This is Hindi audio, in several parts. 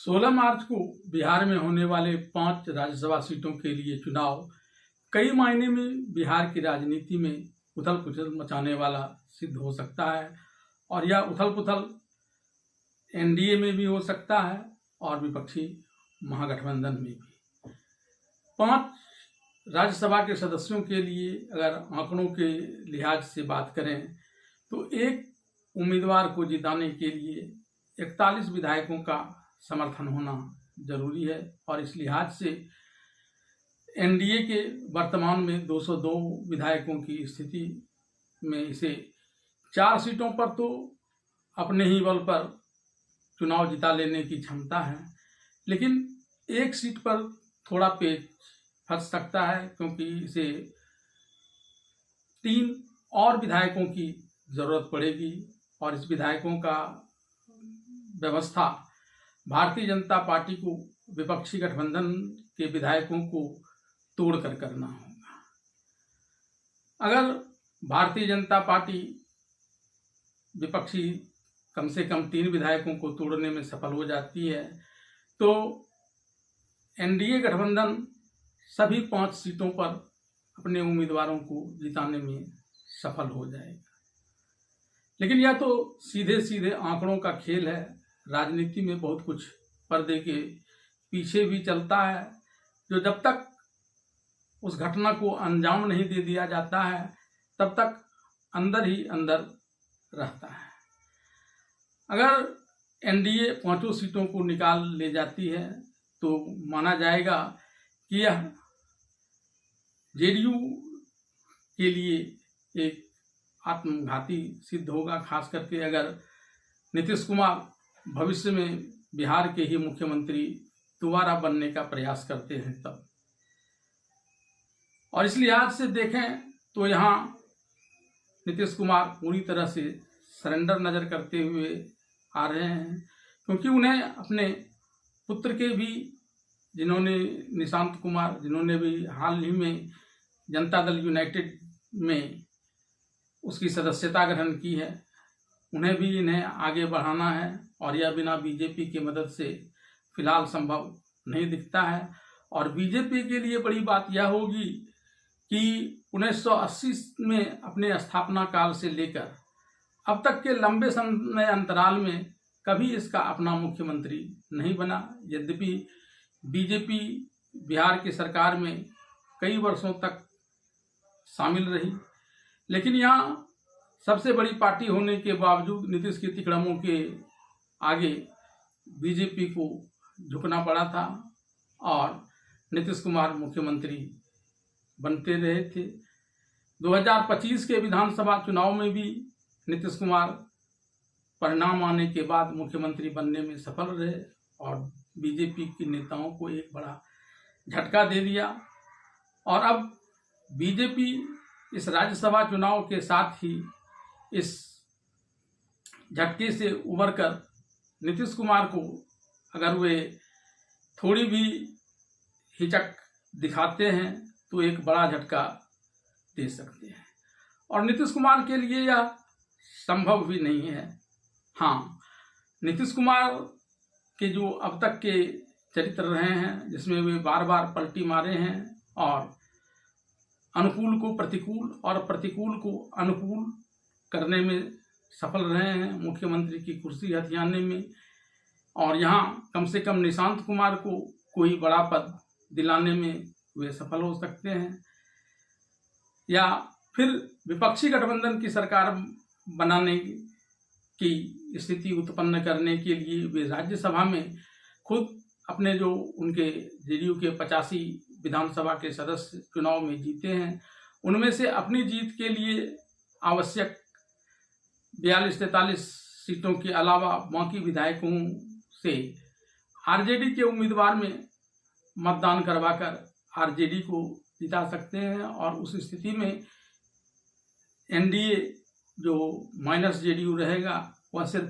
16 मार्च को बिहार में होने वाले 5 राज्यसभा सीटों के लिए चुनाव कई मायने में बिहार की राजनीति में उथल पुथल मचाने वाला सिद्ध हो सकता है और यह उथल पुथल एनडीए में भी हो सकता है और विपक्षी महागठबंधन में भी। 5 राज्यसभा के सदस्यों के लिए अगर आंकड़ों के लिहाज से बात करें तो एक उम्मीदवार को जिताने के लिए 41 विधायकों का समर्थन होना जरूरी है और इस लिहाज से एनडीए के वर्तमान में 202 विधायकों की स्थिति में इसे 4 सीटों पर तो अपने ही बल पर चुनाव जिता लेने की क्षमता है, लेकिन एक सीट पर थोड़ा पेच फंस सकता है क्योंकि इसे 3 और विधायकों की जरूरत पड़ेगी और इस विधायकों का व्यवस्था भारतीय जनता पार्टी को विपक्षी गठबंधन के विधायकों को तोड़कर करना होगा। अगर भारतीय जनता पार्टी विपक्षी कम से कम 3 विधायकों को तोड़ने में सफल हो जाती है तो एनडीए गठबंधन सभी 5 सीटों पर अपने उम्मीदवारों को जिताने में सफल हो जाएगा। लेकिन यह तो सीधे सीधे आंकड़ों का खेल है। राजनीति में बहुत कुछ पर्दे के पीछे भी चलता है जो जब तक उस घटना को अंजाम नहीं दे दिया जाता है तब तक अंदर ही अंदर रहता है। अगर एनडीए 5 सीटों को निकाल ले जाती है तो माना जाएगा कि यह जेडीयू के लिए एक आत्मघाती सिद्ध होगा, खास करके अगर नीतीश कुमार भविष्य में बिहार के ही मुख्यमंत्री दोबारा बनने का प्रयास करते हैं तब। और इस लिहाज से देखें तो यहाँ नीतीश कुमार पूरी तरह से सरेंडर नजर करते हुए आ रहे हैं क्योंकि उन्हें अपने पुत्र के भी जिन्होंने निशांत कुमार जिन्होंने भी हाल ही में जनता दल यूनाइटेड में उसकी सदस्यता ग्रहण की है, उन्हें भी इन्हें आगे बढ़ाना है और यह बिना बीजेपी की मदद से फिलहाल संभव नहीं दिखता है। और बीजेपी के लिए बड़ी बात यह होगी कि 1980 में अपने स्थापना काल से लेकर अब तक के लंबे समय अंतराल में कभी इसका अपना मुख्यमंत्री नहीं बना। यद्यपि बीजेपी बिहार की सरकार में कई वर्षों तक शामिल रही, लेकिन यहाँ सबसे बड़ी पार्टी होने के बावजूद नीतीश के तिकड़मों के आगे बीजेपी को झुकना पड़ा था और नीतीश कुमार मुख्यमंत्री बनते रहे थे। 2025 के विधानसभा चुनाव में भी नीतीश कुमार परिणाम आने के बाद मुख्यमंत्री बनने में सफल रहे और बीजेपी के नेताओं को एक बड़ा झटका दे दिया। और अब बीजेपी इस राज्यसभा चुनाव के साथ ही इस झटके से उबरकर नीतीश कुमार को अगर वे थोड़ी भी हिचक दिखाते हैं तो एक बड़ा झटका दे सकते हैं और नीतीश कुमार के लिए यह संभव भी नहीं है। हाँ, नीतीश कुमार के जो अब तक के चरित्र रहे हैं जिसमें वे बार बार पलटी मारे हैं और अनुकूल को प्रतिकूल और प्रतिकूल को अनुकूल करने में सफल रहे हैं, मुख्यमंत्री की कुर्सी हथियाने में। और यहाँ कम से कम निशांत कुमार को कोई बड़ा पद दिलाने में वे सफल हो सकते हैं या फिर विपक्षी गठबंधन की सरकार बनाने की स्थिति उत्पन्न करने के लिए वे राज्यसभा में खुद अपने जो उनके जेडीयू के 85 विधानसभा के सदस्य चुनाव में जीते हैं उनमें से अपनी जीत के लिए आवश्यक 42-43 सीटों के अलावा बाकी विधायकों से आरजेडी के उम्मीदवार में मतदान करवाकर आरजेडी को जिता सकते हैं और उस स्थिति में एनडीए जो माइनस जेडीयू रहेगा वह सिर्फ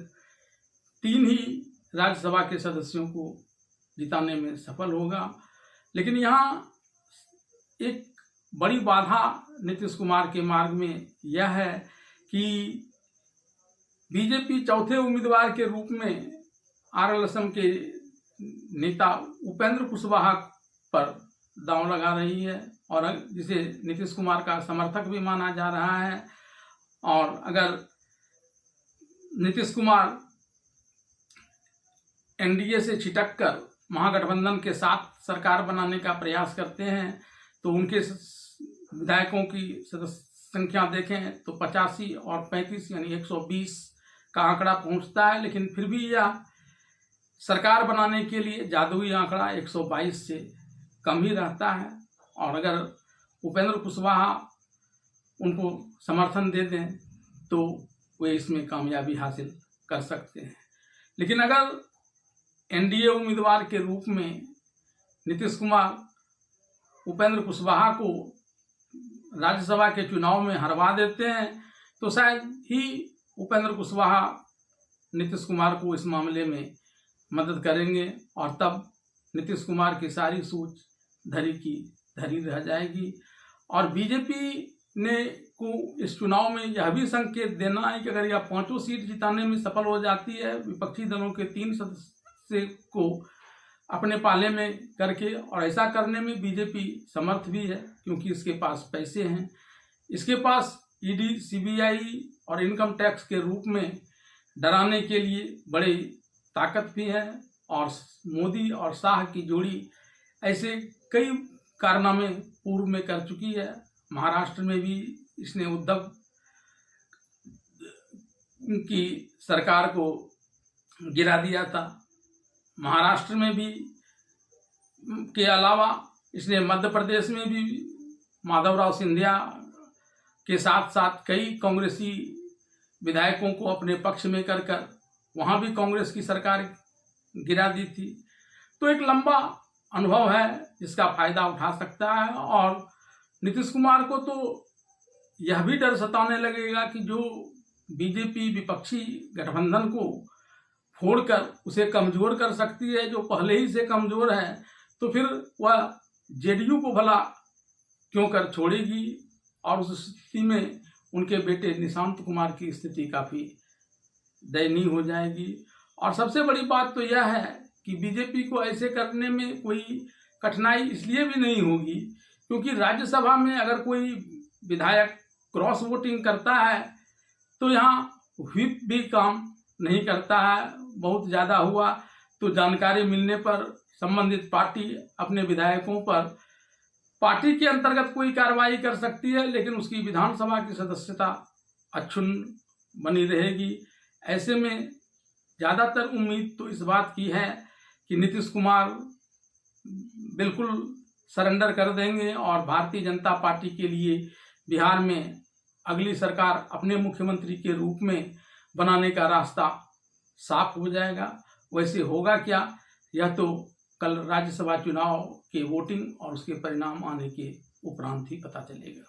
3 ही राज्यसभा के सदस्यों को जिताने में सफल होगा। लेकिन यहाँ एक बड़ी बाधा नीतीश कुमार के मार्ग में यह है कि बीजेपी चौथे उम्मीदवार के रूप में आरएलएसएम के नेता उपेंद्र कुशवाहा पर दांव लगा रही है और जिसे नीतीश कुमार का समर्थक भी माना जा रहा है। और अगर नीतीश कुमार एनडीए से छिटक कर महागठबंधन के साथ सरकार बनाने का प्रयास करते हैं तो उनके विधायकों की संख्या देखें तो 85 और 35 यानी 120 का आंकड़ा पहुंचता है। लेकिन फिर भी यह सरकार बनाने के लिए जादुई आंकड़ा 122 से कम ही रहता है। और अगर उपेंद्र कुशवाहा उनको समर्थन दे दें तो वे इसमें कामयाबी हासिल कर सकते हैं। लेकिन अगर एनडीए उम्मीदवार के रूप में नीतीश कुमार उपेंद्र कुशवाहा को राज्यसभा के चुनाव में हरवा देते हैं तो शायद ही उपेंद्र कुशवाहा नीतीश कुमार को इस मामले में मदद करेंगे और तब नीतीश कुमार की सारी सोच धरी की धरी रह जाएगी। और बीजेपी ने को इस चुनाव में यह भी संकेत देना है कि अगर यह 5 सीट जिताने में सफल हो जाती है, विपक्षी दलों के 3 सदस्य को अपने पाले में करके, और ऐसा करने में बीजेपी समर्थ भी है क्योंकि इसके पास पैसे हैं, इसके पास ईडी, सीबीआई और इनकम टैक्स के रूप में डराने के लिए बड़ी ताकत भी है। और मोदी और शाह की जोड़ी ऐसे कई कारनामे पूर्व में कर चुकी है। महाराष्ट्र में भी इसने उद्धव की सरकार को गिरा दिया था। महाराष्ट्र में भी के अलावा इसने मध्य प्रदेश में भी माधवराव सिंधिया के साथ साथ कई कांग्रेसी विधायकों को अपने पक्ष में कर वहाँ भी कांग्रेस की सरकार गिरा दी थी। तो एक लंबा अनुभव है जिसका फायदा उठा सकता है। और नीतीश कुमार को तो यह भी डर सताने लगेगा कि जो बीजेपी विपक्षी गठबंधन को फोड़कर उसे कमजोर कर सकती है, जो पहले ही से कमजोर है, तो फिर वह जेडीयू को भला क्यों कर छोड़ेगी। और उस स्थिति में उनके बेटे निशांत कुमार की स्थिति काफ़ी दयनीय हो जाएगी। और सबसे बड़ी बात तो यह है कि बीजेपी को ऐसे करने में कोई कठिनाई इसलिए भी नहीं होगी क्योंकि राज्यसभा में अगर कोई विधायक क्रॉस वोटिंग करता है तो यहाँ व्हिप भी काम नहीं करता है। बहुत ज़्यादा हुआ तो जानकारी मिलने पर संबंधित पार्टी अपने विधायकों पर पार्टी के अंतर्गत कोई कार्रवाई कर सकती है, लेकिन उसकी विधानसभा की सदस्यता अक्षुण्ण बनी रहेगी। ऐसे में ज़्यादातर उम्मीद तो इस बात की है कि नीतीश कुमार बिल्कुल सरेंडर कर देंगे और भारतीय जनता पार्टी के लिए बिहार में अगली सरकार अपने मुख्यमंत्री के रूप में बनाने का रास्ता साफ हो जाएगा। वैसे होगा क्या, यह तो कल राज्यसभा चुनाव के वोटिंग और उसके परिणाम आने के उपरांत ही पता चलेगा।